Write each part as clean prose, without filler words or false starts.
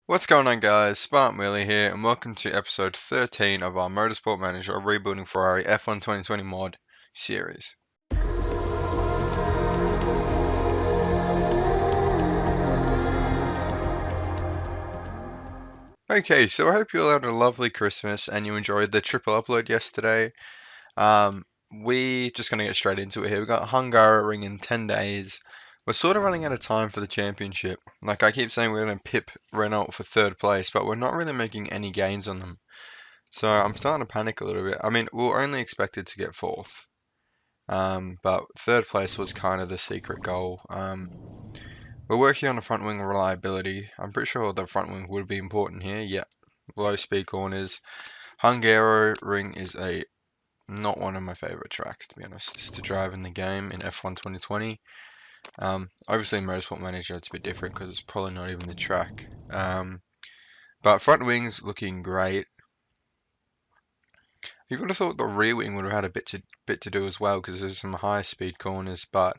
What's going on, guys? Spartan Wheelie here, and welcome to episode 13 of our Motorsport Manager of Rebuilding Ferrari F1 2020 mod series. Okay, so I hope you all had a lovely Christmas and you enjoyed the triple upload yesterday. We just gonna get straight into it here. We've got Hungary in 10 days. We're sort of running out of time for the championship. Like I keep saying, we're gonna pip Renault for third place, but we're not really making any gains on them. So I'm starting to panic a little bit. I mean, we're only expected to get fourth. But third place was kind of the secret goal. We're working on the front wing reliability. I'm pretty sure the front wing would be important here. Yeah, low speed corners. Hungary is not one of my favorite tracks, to be honest, to drive in the game in F1 2020. Obviously, in Motorsport Manager, it's a bit different because it's probably not even the track. But front wing's looking great. You would have thought the rear wing would have had a bit to do as well because there's some high speed corners, but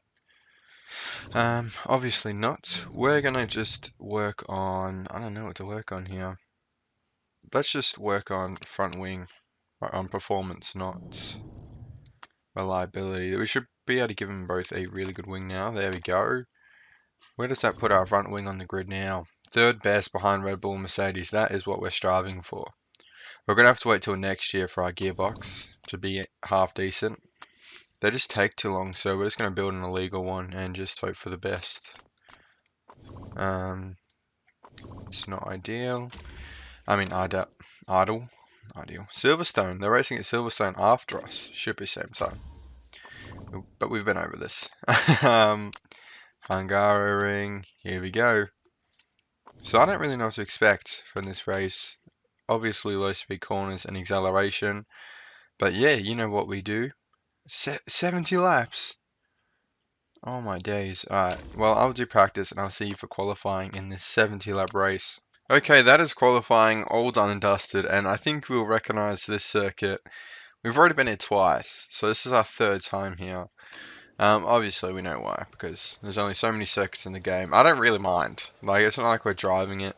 obviously not. We're gonna just work on, I don't know what to work on here. Let's just work on front wing, on performance, not reliability. We should be able to give them both a really good wing now. There we go. Where does that put our front wing on the grid now? Third best behind Red Bull and Mercedes. That is what we're striving for. We're gonna have to wait till next year for our gearbox to be half decent. They just take too long, so we're just going to build an illegal one and just hope for the best. It's not ideal. I mean, ideal. Silverstone. They're racing at Silverstone after us. Should be same time. But we've been over this. Hungary. Here we go. So I don't really know what to expect from this race. Obviously low speed corners and acceleration. But yeah, you know what we do. 70 laps. Oh my days. Alright, well I'll do practice and I'll see you for qualifying in this 70 lap race. Okay, that is qualifying all done and dusted, and I think we'll recognize this circuit. We've already been here twice, so this is our third time here. Obviously we know why, because there's only so many circuits in the game. I don't really mind. Like, it's not like we're driving it.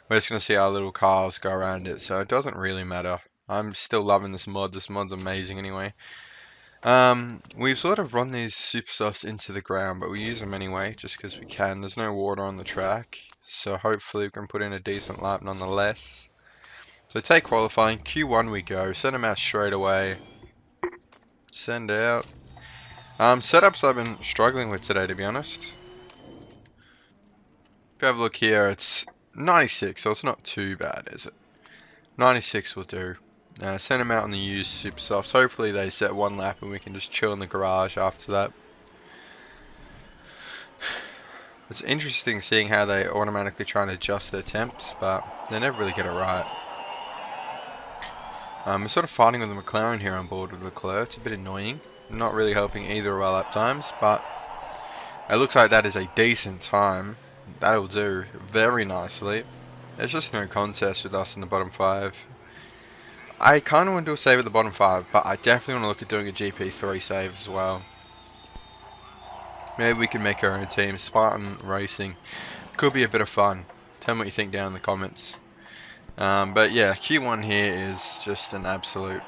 We're just gonna see our little cars go around it, so it doesn't really matter. I'm still loving this mod. This mod's amazing anyway. We've sort of run these super softs into the ground, but we use them anyway, just because we can. There's no water on the track, so hopefully we can put in a decent lap nonetheless. So take qualifying, Q1 we go, send them out straight away. Send out. Setups I've been struggling with today, to be honest. If you have a look here, it's 96, so it's not too bad, is it? 96 will do. Send them out on the used super softs. Hopefully they set one lap and we can just chill in the garage after that. It's interesting seeing how they automatically try and adjust their temps, but they never really get it right. We're sort of fighting with the McLaren here on board with Leclerc. It's a bit annoying. Not really helping either of our lap times, but it looks like that is a decent time. That'll do very nicely. There's just no contest with us in the bottom 5. I kind of want to do a save at the bottom 5, but I definitely want to look at doing a GP3 save as well. Maybe we can make our own team. Spartan Racing could be a bit of fun. Tell me what you think down in the comments. But yeah, Q1 here is just an absolute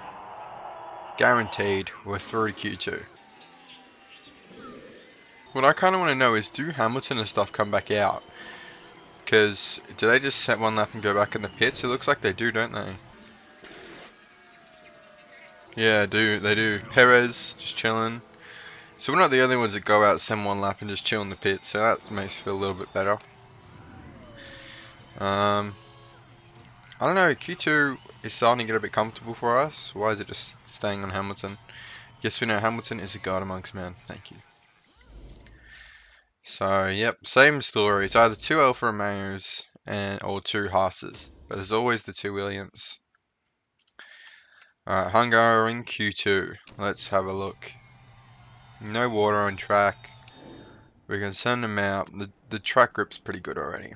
guaranteed. We're through to Q2. What I kind of want to know is, do Hamilton and stuff come back out? Because do they just set one lap and go back in the pits? It looks like they do, don't they? Yeah, they do. Perez just chilling. So we're not the only ones that go out, send one lap and just chill in the pit, so that makes me feel a little bit better. I don't know, Q2 is starting to get a bit comfortable for us. Why is it just staying on Hamilton? Yes, we know Hamilton is a god amongst men. Thank you. So, yep, same story. It's either 2 Alfa Romeos or 2 Haas's, but there's always the 2 Williams. Alright, Hungary in Q2. Let's have a look. No water on track. We can send them out. The track grip's pretty good already.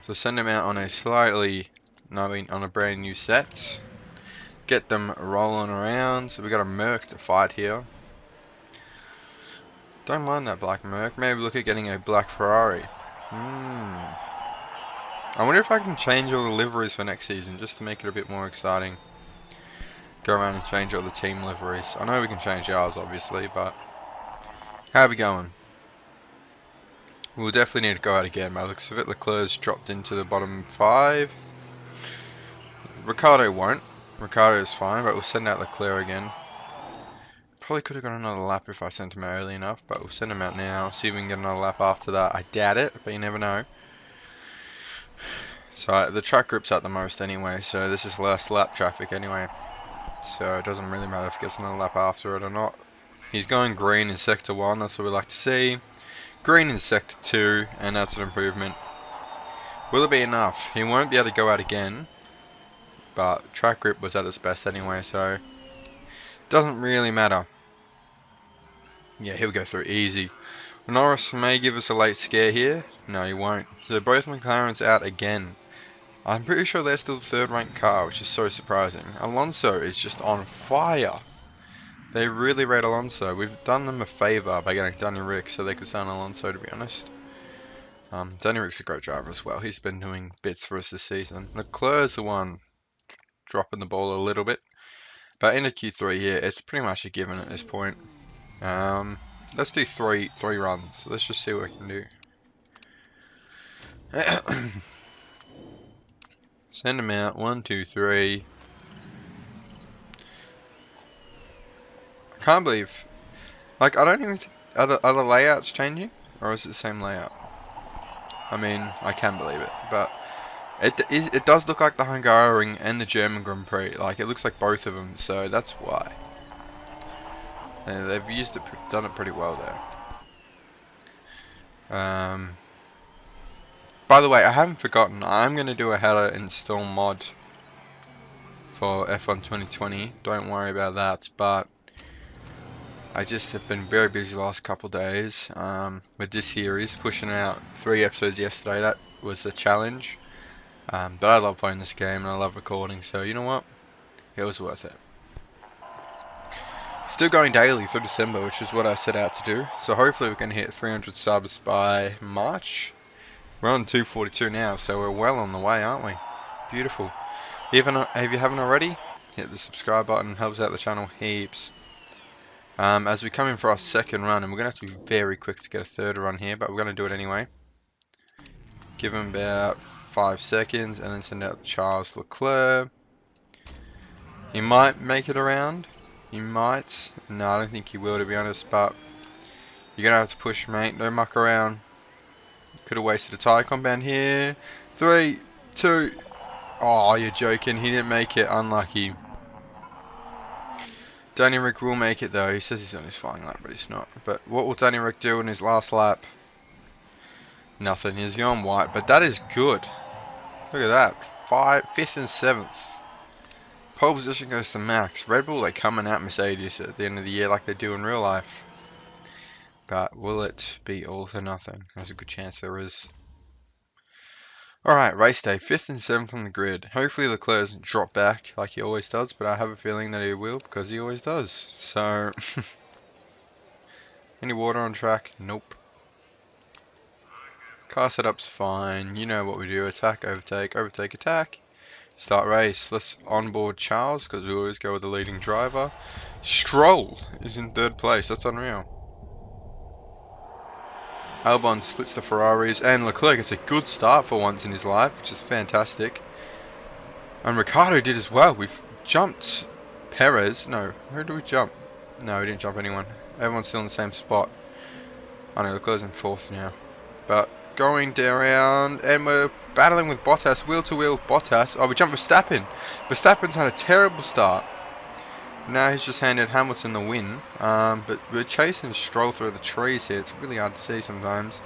So send them out on on a brand new set. Get them rolling around. So we got a Merc to fight here. Don't mind that black Merc. Maybe look at getting a black Ferrari. I wonder if I can change all the liveries for next season just to make it a bit more exciting. Go around and change all the team liveries. I know we can change ours obviously, but how are we going? We'll definitely need to go out again. By the looks of it, Leclerc's dropped into the bottom 5. Ricardo won't. Ricardo's fine, but we'll send out Leclerc again. Probably could have got another lap if I sent him out early enough, but we'll send him out now. See if we can get another lap after that. I doubt it, but you never know. So the track grip's at the most anyway, so this is last lap traffic anyway. So it doesn't really matter if he gets another lap after it or not. He's going green in sector 1, that's what we like to see. Green in sector 2, and that's an improvement. Will it be enough? He won't be able to go out again, but track grip was at its best anyway, so doesn't really matter. Yeah, he'll go through easy. Norris may give us a late scare here. No, he won't. So both McLarens out again. I'm pretty sure they're still the third ranked car, which is so surprising. Alonso is just on fire. They really rate Alonso. We've done them a favour by getting Danny Rick so they could sign Alonso, to be honest. Danny Rick's a great driver as well. He's been doing bits for us this season. Leclerc's the one dropping the ball a little bit. But into Q3 here, it's pretty much a given at this point. Let's do three runs. Let's just see what we can do. Send them out. 1, 2, 3. I can't believe. Like, I don't even think. Are the layouts changing? Or is it the same layout? I mean, I can believe it. But it does look like the Hungarian and the German Grand Prix. Like, it looks like both of them. So that's why. And they've done it pretty well there. By the way, I haven't forgotten, I'm going to do a how to install mod for F1 2020, don't worry about that, but I just have been very busy the last couple of days with this series, pushing out 3 episodes yesterday. That was a challenge, but I love playing this game and I love recording, so you know what, it was worth it. Still going daily through December, which is what I set out to do, so hopefully we can hit 300 subs by March. We're on 242 now, so we're well on the way, aren't we? Beautiful. If you haven't already, hit the subscribe button, helps out the channel heaps. As we come in for our second run, and we're going to have to be very quick to get a third run here, but we're going to do it anyway. Give him about 5 seconds, and then send out Charles Leclerc. He might make it around. He might. No, I don't think he will, to be honest, but you're going to have to push, mate. Don't muck around. Could have wasted a tyre compound here. 3, 2. Oh, you're joking. He didn't make it. Unlucky. Danny Rick will make it though. He says he's on his flying lap, but he's not. But what will Danny Rick do in his last lap? Nothing. He's going white, but that is good. Look at that. 5th and 7th. Pole position goes to Max. Red Bull, they're coming out Mercedes at the end of the year like they do in real life. But will it be all for nothing? There's a good chance there is. Alright, race day. 5th and 7th on the grid. Hopefully Leclerc doesn't drop back like he always does, but I have a feeling that he will because he always does. So, any water on track? Nope. Car setup's fine. You know what we do. Attack, overtake, overtake, attack. Start race. Let's onboard Charles because we always go with the leading driver. Stroll is in 3rd place. That's unreal. Albon splits the Ferraris, and Leclerc gets a good start for once in his life, which is fantastic. And Ricciardo did as well. We've jumped Perez. No, where did we jump? No, we didn't jump anyone. Everyone's still in the same spot. I know, Leclerc's in 4th now. But going down, and we're battling with Bottas, wheel to wheel Bottas. Oh, we jumped Verstappen. Verstappen's had a terrible start. Now he's just handed Hamilton the win, but we're chasing Stroll through the trees here. It's really hard to see sometimes.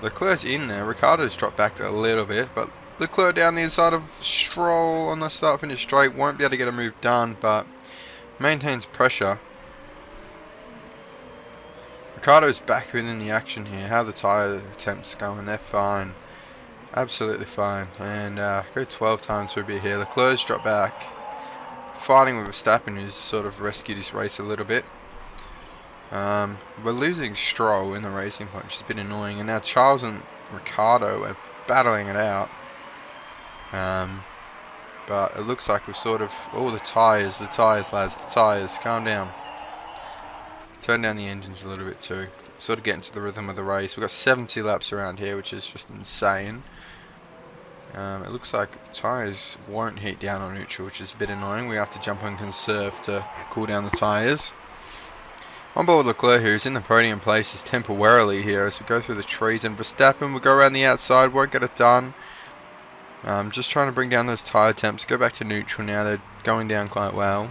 Leclerc's in there. Ricciardo's dropped back a little bit, but Leclerc down the inside of Stroll on the start-finish straight. Won't be able to get a move done, but maintains pressure. Ricciardo's back within the action here. How are the tyre attempts going? They're fine. Absolutely fine. And go 12 times through a bit here. Leclerc's dropped back. Fighting with Verstappen, who's sort of rescued his race a little bit. We're losing Stroll in the racing point, which has been annoying. And now Charles and Ricciardo are battling it out. But it looks like we've sort of... Oh, the tyres, lads, the tyres. Calm down. Turn down the engines a little bit too. Sort of get into the rhythm of the race. We've got 70 laps around here, which is just insane. It looks like tyres won't heat down on neutral, which is a bit annoying. We have to jump on conserve to cool down the tyres. On board Leclerc, who's in the podium places temporarily here as we go through the trees, and Verstappen will go around the outside, won't get it done. Just trying to bring down those tyre temps. Go back to neutral now. They're going down quite well.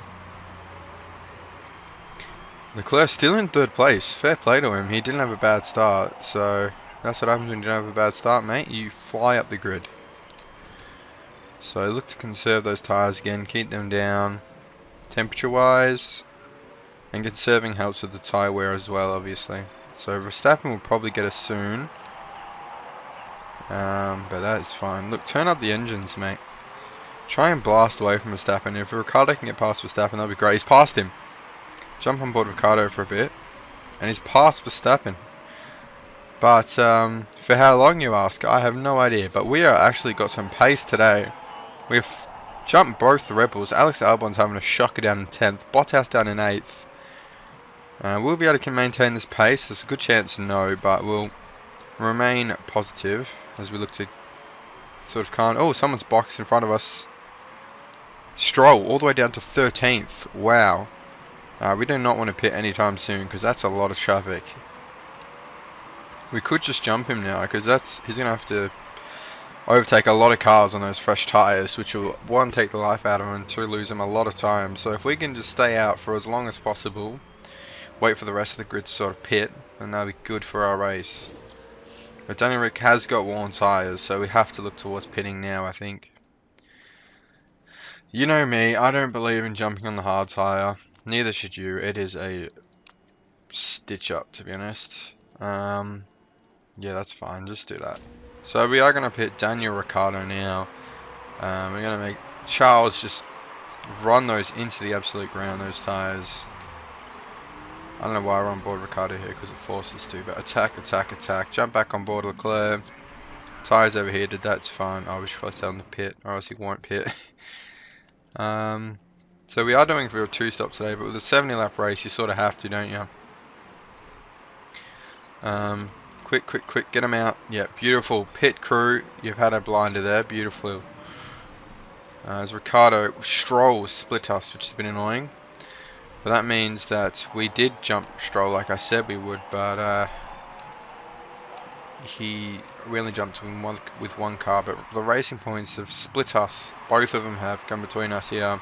Leclerc still in third place. Fair play to him. He didn't have a bad start. So that's what happens when you don't have a bad start, mate. You fly up the grid. So look to conserve those tyres again. Keep them down. Temperature-wise. And conserving helps with the tyre wear as well, obviously. So Verstappen will probably get us soon. But that is fine. Look, turn up the engines, mate. Try and blast away from Verstappen. If Ricciardo can get past Verstappen, that'd be great. He's past him. Jump on board Ricciardo for a bit. And he's past Verstappen. But for how long, you ask? I have no idea. But we are actually got some pace today. We've jumped both the Red Bulls. Alex Albon's having a shocker down in 10th. Bottas down in 8th. We'll be able to maintain this pace. There's a good chance no, but we'll remain positive as we look to sort of calm. Oh, someone's boxed in front of us. Stroll all the way down to 13th. Wow. We do not want to pit anytime soon because that's a lot of traffic. We could just jump him now because he's going to have to overtake a lot of cars on those fresh tyres, which will, one, take the life out of him, and two, lose him a lot of time. So if we can just stay out for as long as possible, wait for the rest of the grid to sort of pit, then that'll be good for our race. But Daniel Rick has got worn tyres, so we have to look towards pitting now, I think. You know me, I don't believe in jumping on the hard tyre. Neither should you. It is a stitch up, to be honest. Yeah, that's fine. Just do that. So we are going to pit Daniel Ricciardo now. We're going to make Charles just run those into the absolute ground, those tyres. I don't know why we're on board Ricciardo here, because it forces to, but attack, attack, attack. Jump back on board Leclerc. Tyres overheated, that's fine. I wish I tell him to pit, or else he won't pit. So we are doing for a 2-stop today, but with a 70 lap race, you sort of have to, don't you? Quick, quick, quick, get him out. Yeah, beautiful. Pit crew, you've had a blinder there, beautiful. As Ricciardo, Stroll split us, which has been annoying. But that means that we did jump Stroll like I said we would, but we only jumped with one car, but the racing points have split us. Both of them have come between us here.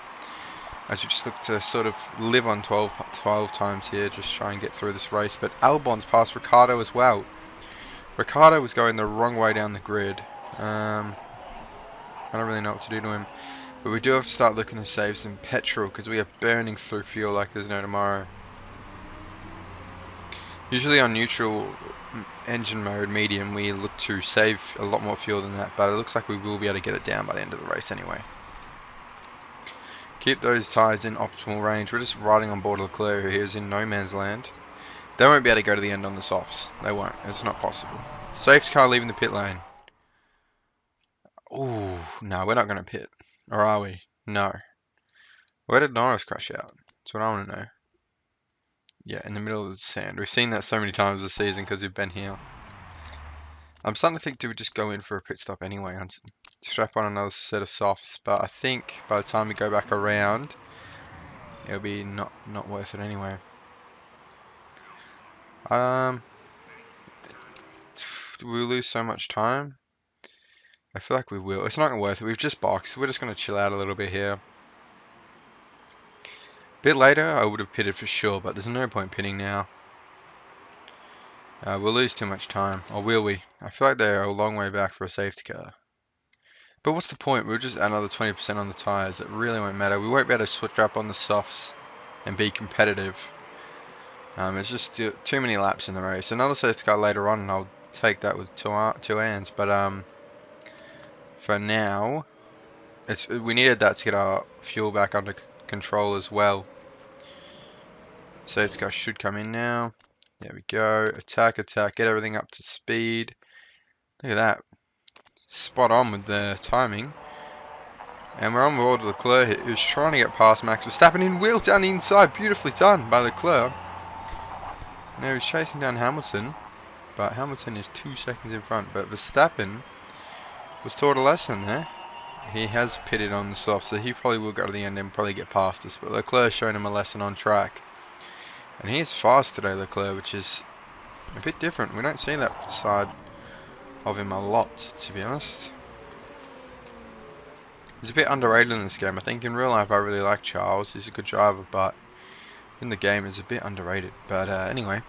As we just look to sort of live on 12 times here, just try and get through this race. But Albon's passed Ricciardo as well. Ricciardo was going the wrong way down the grid. I don't really know what to do to him. But we do have to start looking to save some petrol because we are burning through fuel like there's no tomorrow. Usually on neutral engine mode, medium, we look to save a lot more fuel than that. But it looks like we will be able to get it down by the end of the race anyway. Keep those tyres in optimal range. We're just riding on board Leclerc, who is in no man's land. They won't be able to go to the end on the softs. They won't. It's not possible. Safety car leaving the pit lane. Ooh, no, we're not going to pit. Or are we? No. Where did Norris crash out? That's what I want to know. Yeah, in the middle of the sand. We've seen that so many times this season because we've been here. I'm starting to think, do we just go in for a pit stop anyway? And strap on another set of softs. But I think by the time we go back around, it'll be not worth it anyway. We'll lose so much time. I feel like we will. It's not worth it. We've just boxed. We're just going to chill out a little bit here. A bit later, I would have pitted for sure, but there's no point pitting now. We'll lose too much time. Or will we? I feel like they're a long way back for a safety car. But what's the point? We'll just add another 20% on the tyres. It really won't matter. We won't be able to switch up on the softs and be competitive. It's just too many laps in the race. Another safety car later on, and I'll take that with two hands. But for now, we needed that to get our fuel back under control as well. Safety car should come in now. There we go. Attack, attack. Get everything up to speed. Look at that. Spot on with the timing. And we're on board with Leclerc here, who's trying to get past Max Verstappen in wheel down the inside. Beautifully done by Leclerc. Now he's chasing down Hamilton, but Hamilton is 2 seconds in front. But Verstappen was taught a lesson there. He has pitted on the soft, so he probably will go to the end and probably get past us. But Leclerc showing him a lesson on track. And he is fast today, Leclerc, which is a bit different. We don't see that side of him a lot, to be honest. He's a bit underrated in this game. I think in real life I really like Charles. He's a good driver, but in the game he's a bit underrated. But anyway,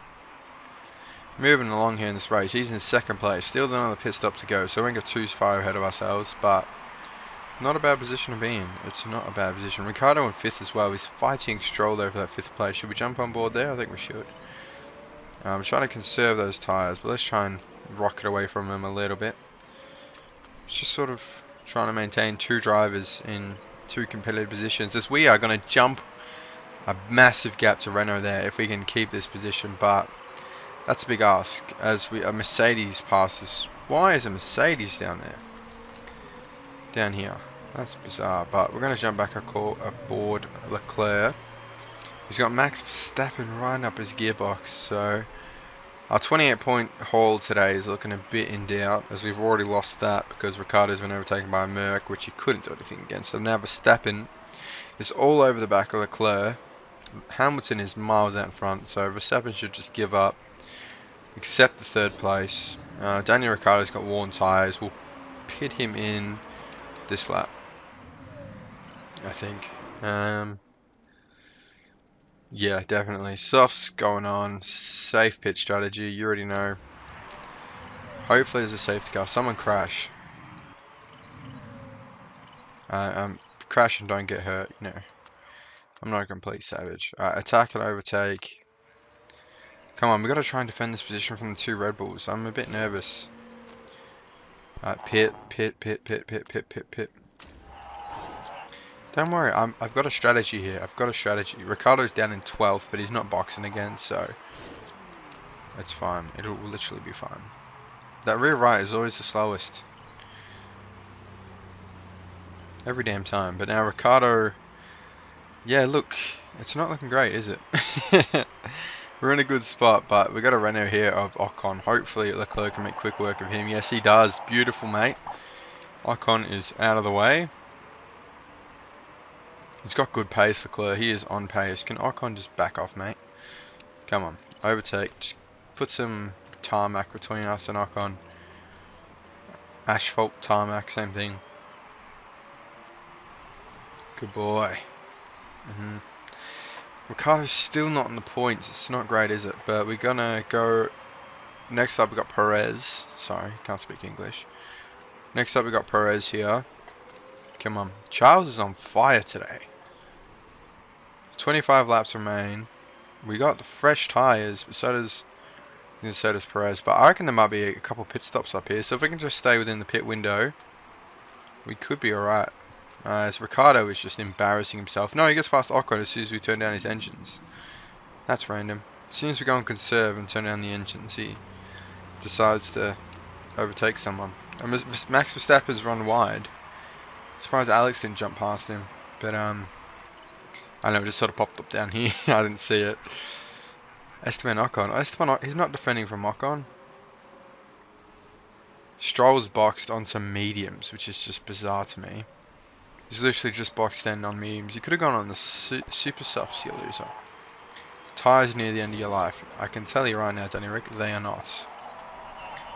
moving along here in this race, he's in second place. Still another pit stop to go, so we're going to go 2 far ahead of ourselves, but not a bad position to be in. It's not a bad position. Ricardo in 5th as well. He's fighting Stroll over that 5th place. Should we jump on board there? I think we should. I'm trying to conserve those tyres, but let's try and rocket away from them a little bit. It's just sort of trying to maintain 2 drivers in 2 competitive positions, as we are going to jump a massive gap to Renault there if we can keep this position, but that's a big ask as a Mercedes passes. Why is a Mercedes down there? Down here. That's bizarre, but we're going to jump back aboard Leclerc. He's got Max Verstappen right up his gearbox, so our 28-point haul today is looking a bit in doubt, as we've already lost that because Ricciardo's been overtaken by a Merc, which he couldn't do anything against. So now Verstappen is all over the back of Leclerc. Hamilton is miles out in front, so Verstappen should just give up, accept the 3rd place. Daniel Ricciardo's got worn tyres. We'll pit him in this lap, I think. Yeah, definitely. Softs going on. Safe pit strategy. You already know. Hopefully there's a safety car. Someone crash. Crash and don't get hurt. You know, I'm not a complete savage. Attack and overtake. Come on, we got to try and defend this position from the 2 Red Bulls. I'm a bit nervous. Pit. Don't worry, I've got a strategy here. I've got a strategy. Ricciardo's down in 12th, but he's not boxing again, so it's fine. It'll literally be fine. That rear right is always the slowest. Every damn time. But now Ricciardo, yeah, look, it's not looking great, is it? We're in a good spot, but we got a Renault here of Ocon. Hopefully Leclerc can make quick work of him. Yes, he does. Beautiful, mate. Ocon is out of the way. He's got good pace, Leclerc. He is on pace. Can Ocon just back off, mate? Come on. Overtake. Just put some tarmac between us and Ocon. Asphalt, tarmac, same thing. Good boy. Ricciardo's still not in the points. It's not great, is it? But we're gonna go. Next up, we got Perez. Sorry, can't speak English. Next up, we got Perez here. Come on. Charles is on fire today. 25 laps remain. We got the fresh tyres, but so does Perez. But I reckon there might be a couple pit stops up here. So if we can just stay within the pit window, we could be alright. As Ricciardo is just embarrassing himself. No, he gets past Ocon as soon as we turn down his engines. That's random. As soon as we go on conserve and turn down the engines, he decides to overtake someone. And Max Verstappen's run wide. Surprised Alex didn't jump past him. But I don't know, it just sort of popped up down here. I didn't see it. Esteban Ocon. He's not defending from Ocon. Stroll's boxed on some mediums, which is just bizarre to me. He's literally just boxed in on mediums. You could have gone on the super softs, you loser. Tyres near the end of your life. I can tell you right now, Danny Rick, they are not.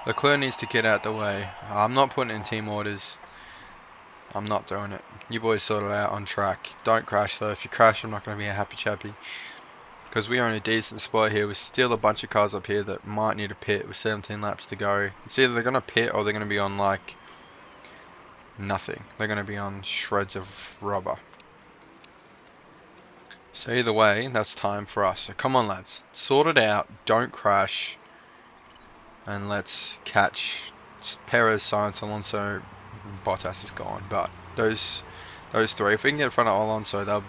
Leclerc needs to get out the way. I'm not putting in team orders. I'm not doing it. You boys sort it out on track. Don't crash though. If you crash, I'm not going to be a happy chappy. Because we are in a decent spot here. With still a bunch of cars up here that might need a pit with 17 laps to go. It's either they're going to pit or they're going to be on like nothing. They're going to be on shreds of rubber. So either way, that's time for us. So come on lads. Sort it out. Don't crash. And let's catch Perez, Sainz, Alonso. Bottas is gone. But those 3, if we can get in front of Alonso, they'll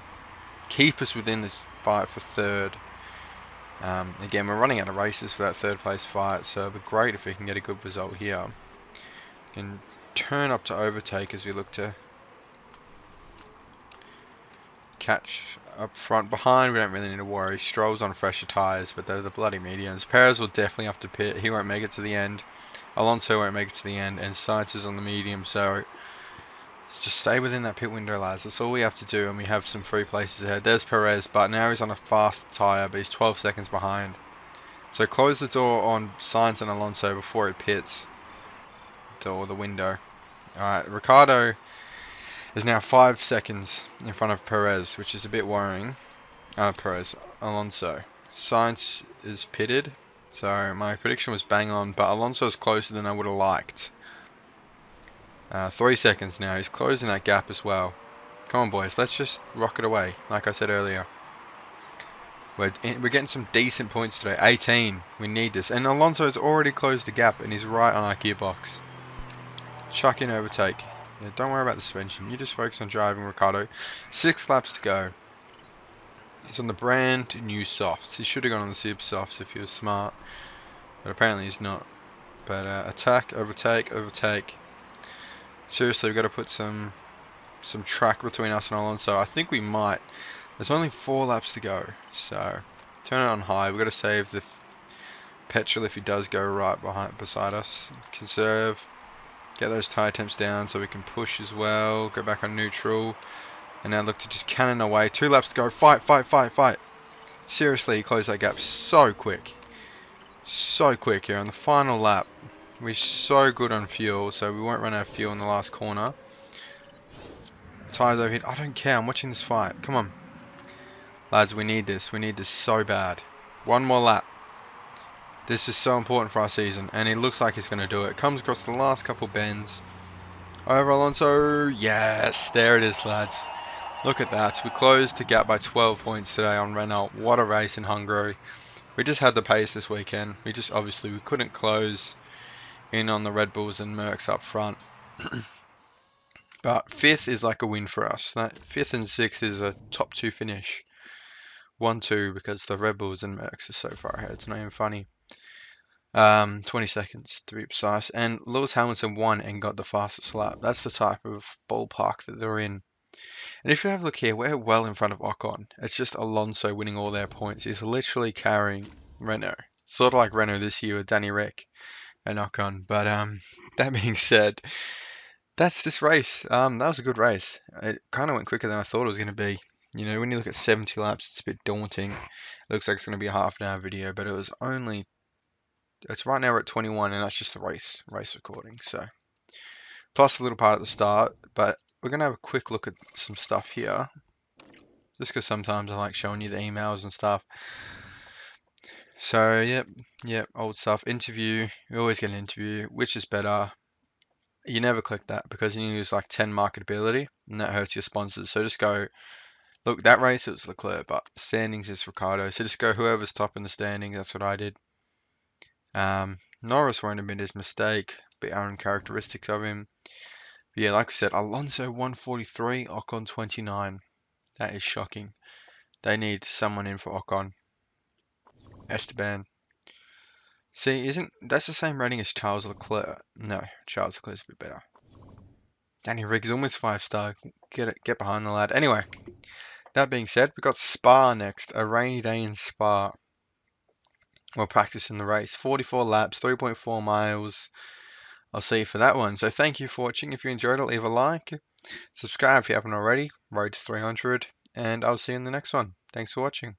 keep us within the fight for 3rd. Again, we're running out of races for that 3rd place fight, so it'd be great if we can get a good result here. And turn up to overtake as we look to catch up front. Behind, we don't really need to worry. Stroll's on fresher tyres, but they're the bloody mediums. Perez will definitely have to pit. He won't make it to the end. Alonso won't make it to the end, and Sainz is on the medium, so just stay within that pit window, lads. That's all we have to do, and we have some free places ahead. There's Perez, but now he's on a fast tyre, but he's 12 seconds behind. So close the door on Sainz and Alonso before it pits. Door, the window. Alright, Ricciardo is now 5 seconds in front of Perez, which is a bit worrying. Alonso. Sainz is pitted, so my prediction was bang on, but Alonso is closer than I would have liked. 3 seconds now, he's closing that gap as well. Come on boys, let's just rock it away, like I said earlier. We're getting some decent points today. 18, we need this. And Alonso's already closed the gap and he's right on our gearbox. Chuck in overtake. Yeah, don't worry about the suspension, you just focus on driving, Ricciardo. 6 laps to go. He's on the brand new softs. He should have gone on the super softs if he was smart, but apparently he's not. But attack, overtake, overtake. Seriously, we've got to put some track between us and Alonso. I think we might. There's only 4 laps to go, so turn it on high. We've got to save the petrol if he does go right beside us. Conserve. Get those tyre temps down so we can push as well. Go back on neutral. And now look to just cannon away. 2 laps to go. Fight, fight, fight, fight. Seriously, he closed that gap so quick. So quick here on the final lap. We're so good on fuel, so we won't run out of fuel in the last corner. Tyres overheat. I don't care. I'm watching this fight. Come on. Lads, we need this. We need this so bad. 1 more lap. This is so important for our season, and it looks like he's going to do it. Comes across the last couple bends. Over Alonso. Yes, there it is, lads. Look at that. We closed the gap by 12 points today on Renault. What a race in Hungary. We just had the pace this weekend. We couldn't close in on the Red Bulls and Mercs up front. But 5th is like a win for us. That 5th and 6th is a top 2 finish. 1-2 because the Red Bulls and Mercs are so far ahead. It's not even funny. 20 seconds to be precise. And Lewis Hamilton won and got the fastest lap. That's the type of ballpark that they're in. And if you have a look here, we're well in front of Ocon. It's just Alonso winning all their points. He's literally carrying Renault. Sort of like Renault this year with Danny Rick and Ocon. But that being said, that's this race. That was a good race. It kind of went quicker than I thought it was going to be. You know, when you look at 70 laps, it's a bit daunting. It looks like it's going to be a half-an-hour video, but it was only... It's right now we're at 21, and that's just the race recording. So, plus a little part at the start, but we're going to have a quick look at some stuff here. Just because sometimes I like showing you the emails and stuff. So, yep, old stuff. Interview. You always get an interview. Which is better? You never click that because you lose like 10 marketability, and that hurts your sponsors. So just go, look, that race, it was Leclerc, but standings is Ricciardo. So just go whoever's top in the standings. That's what I did. Norris won't admit his mistake. Bit uncharacteristic of him. But yeah, like I said, Alonso 143, Ocon 29. That is shocking. They need someone in for Ocon. Esteban. See, that's the same rating as Charles Leclerc? No, Charles Leclerc's a bit better. Danny Rick is almost 5-star. Get behind the lad. Anyway, that being said, we've got Spa next. A rainy day in Spa. We'll practice in the race. 44 laps, 3.4 miles. I'll see you for that one. So thank you for watching. If you enjoyed it, leave a like. Subscribe if you haven't already. Road to 300. And I'll see you in the next one. Thanks for watching.